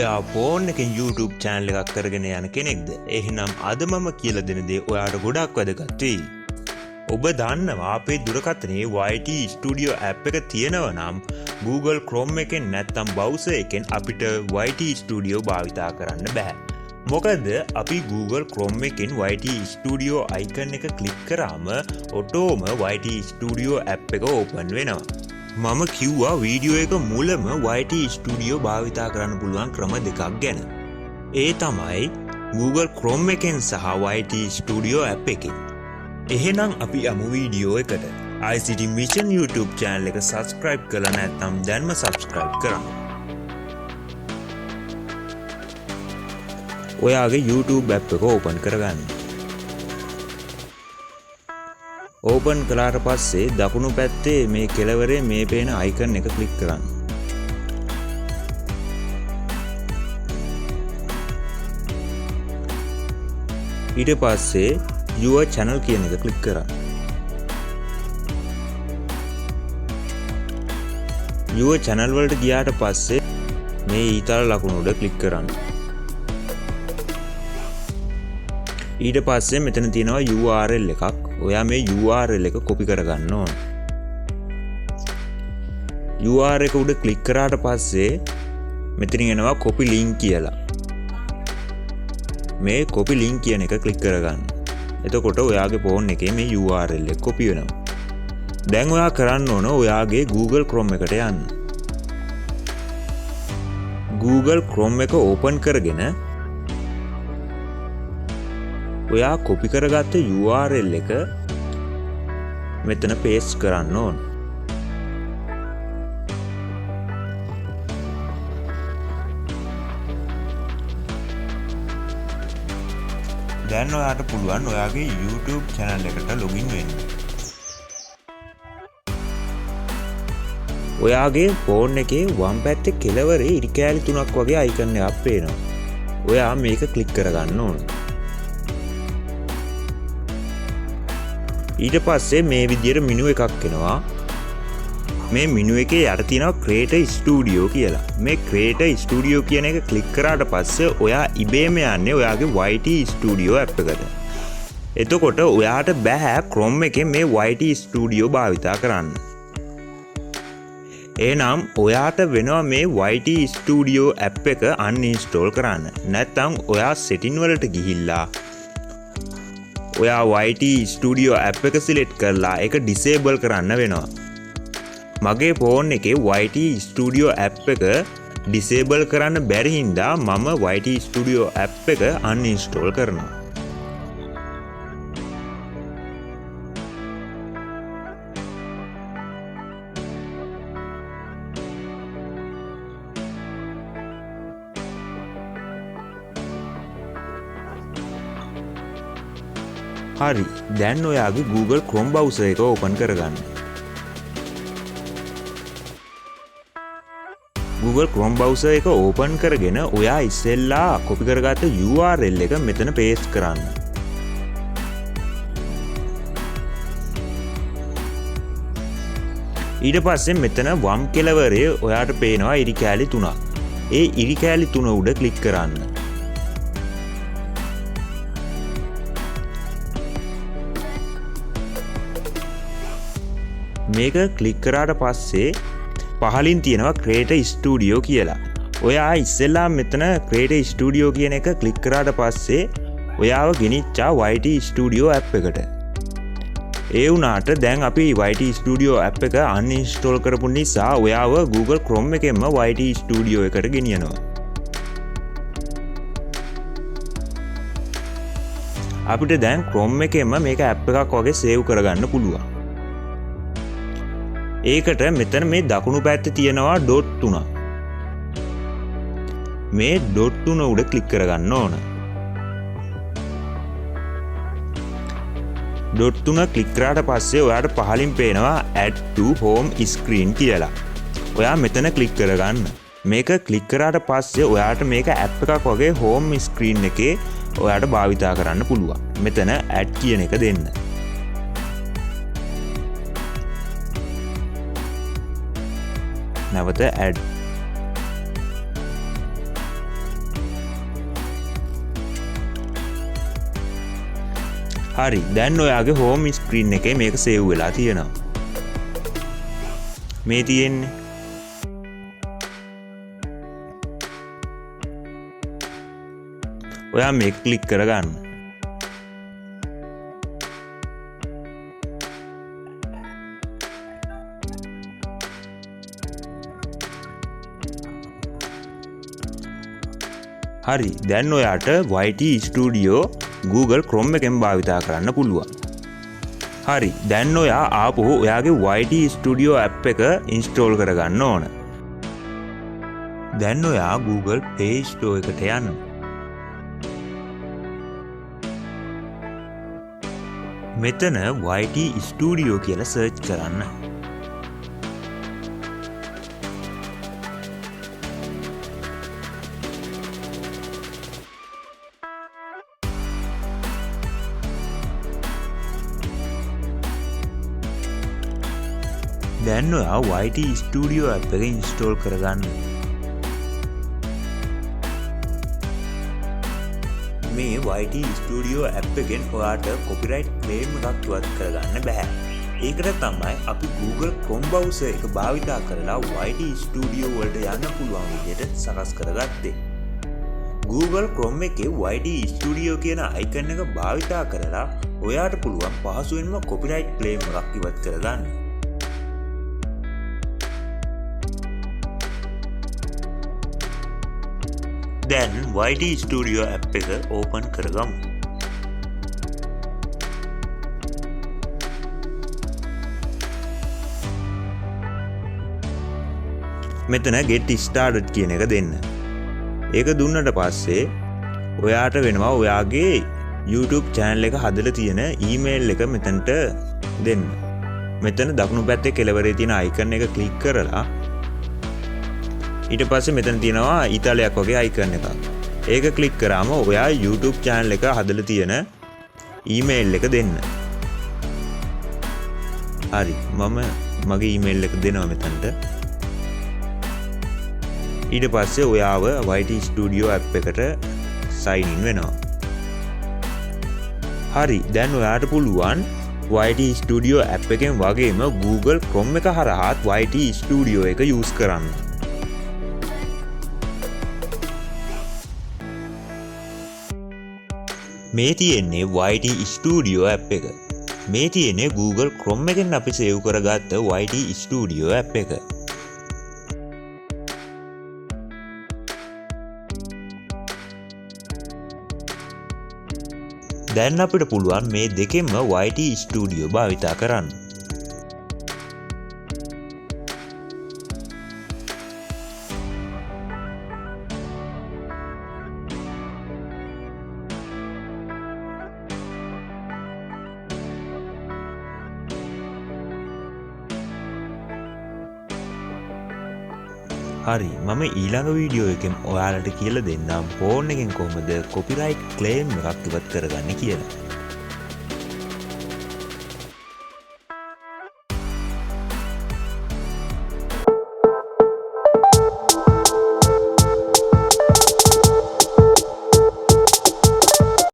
ඔයා ෆෝන් එකෙන් YouTube channel එකක් කරගෙන යන කෙනෙක්ද? එහෙනම් අද මම කියලා දෙන දේ ඔයාට ගොඩක් වැදගත් වෙයි. ඔබ දන්නවා අපේ දුරකථනයේ YT Studio app එක තියෙනවා නම් Google Chrome එකෙන් නැත්නම් browser එකෙන් අපිට YT Studio භාවිතා කරන්න බෑ. මොකද අපි Google Chrome එකෙන් YT Studio icon එක ක්ලික් කරාම ඔටෝම YT Studio app එක open වෙනවා. මම කිව්වා වීඩියෝ එක මුලම YT Studio භාවිතා කරන්න පුළුවන් ක්‍රම දෙකක් ගැන. ඒ තමයි Google Chrome එකෙන් සහ YT Studio app එකෙන්. එහෙනම් අපි යමු වීඩියෝ එකට. ICT Mission YouTube channel එක subscribe කරලා නැත්නම් දැන්ම subscribe කරන්න. ඔයාගේ YouTube app එක open කරගන්න. ඕපන් කළාට පස්සේ දකුණු පැත්තේ මේ කෙළවරේ මේ පේන icon එක ක්ලික් කරන්න. ඊට පස්සේ your channel කියන එක ක්ලික් කරන්න. your channel වලට ගියාට පස්සේ මේ ඊතල ලකුණ උඩ ක්ලික් කරන්න. ඊට පස්සේ මෙතන තියෙනවා URL එකක්. ඔයා මේ URL එක copy කරගන්න ඕන. URL එක උඩ ක්ලික් කරාට පස්සේ මෙතනින් එනවා copy link කියලා. මේ copy link කියන එක ක්ලික් කරගන්න. එතකොට ඔයාගේ phone එකේ මේ URL එක copy වෙනවා. දැන් ඔයා කරන්න ඕන ඔයාගේ Google Chrome එකට යන්න. Google Chrome එක open කරගෙන ඔයා copy කරගත්ත URL එක මෙතන paste කරන්න ඕන. දැන් ඔයාට පුළුවන් ඔයාගේ YouTube channel එකට login වෙන්න. ඔයාගේ phone එකේ වම් පැත්තේ කෙළවරේ ඉරි කෑලි 3ක් වගේ icon එකක් පේනවා. ඔයා මේක click කරගන්න ඕන. ඊට පස්සේ මේ විදියට menu එකක් එනවා. මේ menu එකේ යට තියෙනවා Create Studio කියලා. මේ Create Studio කියන එක ක්ලික් කරාට පස්සේ ඔයා ඉබේම යන්නේ ඔයාගේ YT Studio app එකට. එතකොට ඔයාට බෑ Chrome එකේ මේ YT Studio භාවිතා කරන්න. එහෙනම් ඔයාට වෙනවා මේ YT Studio app එක uninstall කරන්න. නැත්නම් ඔයා setting වලට ගිහිල්ලා ඔයා YT Studio app එක select කරලා ඒක disable කරන්න වෙනවා. මගේ phone එකේ YT Studio app එක disable කරන්න බැරි හින්දා මම YT Studio app එක uninstall කරනවා. හරි, දැන් ඔයාගේ Google Chrome browser එක open කරගන්න. Google Chrome browser එක open කරගෙන ඔයා ඉස්සෙල්ලා copy කරගත්ත URL එක මෙතන paste කරන්න. ඊට පස්සේ මෙතන වම් කෙළවරේ ඔයාට පේනවා ඉරි කෑලි 3ක්. ඒ ඉරි කෑලි 3 උඩ ක්ලික් කරන්න. මේක ක්ලික් කරාට පස්සේ පහලින් තියෙනවා Create Studio කියලා. ඔයා ඉස්සෙල්ලා මෙතන Create Studio කියන එක ක්ලික් කරාට පස්සේ ඔයාව ගෙනිච්චා YT Studio app එකට. ඒ වුණාට දැන් අපි YT Studio app එක uninstall කරපු නිසා ඔයාව Google Chrome එකෙන්ම YT Studio එකට ගෙනියනවා. අපිට දැන් Chrome එකෙන්ම මේක app එකක් වගේ save කරගන්න පුළුවන්. ඒකට මෙතන මේ දකුණු පැත්තේ තියෙනවා ඩොට් 3. මේ ඩොට් 3 උඩ ක්ලික් කරගන්න ඕන. ඩොට් 3 ක්ලික් කරාට පස්සේ ඔයාට පහලින් පේනවා add to home screen කියලා. ඔයා මෙතන ක්ලික් කරගන්න. මේක ක්ලික් කරාට පස්සේ ඔයාට මේක app එකක් වගේ home screen එකේ ඔයාට භාවිතා කරන්න පුළුවන්. මෙතන add කියන එක දෙන්න. නැවත add හරි දැන් ඔයාගේ හෝම් ස්ක්‍රීන් එකේ මේක සේව් වෙලා තියෙනවා. මේ තියෙන්නේ ඔයා මේක ක්ලික් කරගන්න. හරි දැන් ඔයාට YT Studio Google Chrome එකෙන් භාවිතා කරන්න පුළුවන්. හරි දැන් ඔයා ආපහු ඔයාගේ YT Studio app එක install කරගන්න ඕන. දැන් ඔයා Google Play Store එකට යන්න. මෙතන YT Studio කියලා සර්ච් කරන්න. දැන් ඔයා YT Studio app එක install කරගන්න. මේ YT Studio app එකෙන් ඔයාට copyright claim එකක් ඉවත් කරගන්න බෑ. ඒකට තමයි අපි Google Chrome browser එක භාවිතා කරලා YT Studio වලට යන්න පුළුවන් විදිහට සකස් කරගත්තේ. Google Chrome එකේ YT Studio කියන icon එක භාවිතා කරලා ඔයාට පුළුවන් පහසුවෙන්ම copyright claim එකක් ඉවත් කරගන්න. දැන් YT Studio app එක ඕපන් කරගමු. මෙතන get started කියන එක දෙන්න. ඒක දුන්නට පස්සේ ඔයාට වෙනවා ඔයාගේ YouTube channel එක හදලා තියෙන email එක මෙතනට දෙන්න. මෙතන දකුණු පැත්තේ කෙළවරේ තියෙන icon එක click කරලා ඊට පස්සේ මෙතන තියෙනවා ඊතාලයක් වගේ icon එකක්. ඒක ක්ලික් කරාම ඔයා YouTube channel එක හදලා තියෙන email එක දෙන්න. හරි මම මගේ email එක දෙනවා මෙතනට. ඊට පස්සේ ඔයාව YT Studio app එකට sign in වෙනවා. හරි දැන් ඔයාට පුළුවන් YT Studio app එකෙන් වගේම Google Chrome එක හරහාත් YT Studio එක use කරන්න. මේ තියෙන්නේ YT Studio app එක. මේ තියෙන්නේ Google Chrome එකෙන් අපි සේව් කරගත්ත YT Studio app එක. දැන් අපිට පුළුවන් මේ දෙකෙන්ම YT Studio භාවිතා කරන්න. හරි මම ඊළඟ වීඩියෝ එකෙන් ඔයාලට කියලා දෙන්නම් ෆෝන් එකෙන් කොහොමද copyright claim එකක් ඉවත් කරගන්නේ කියලා.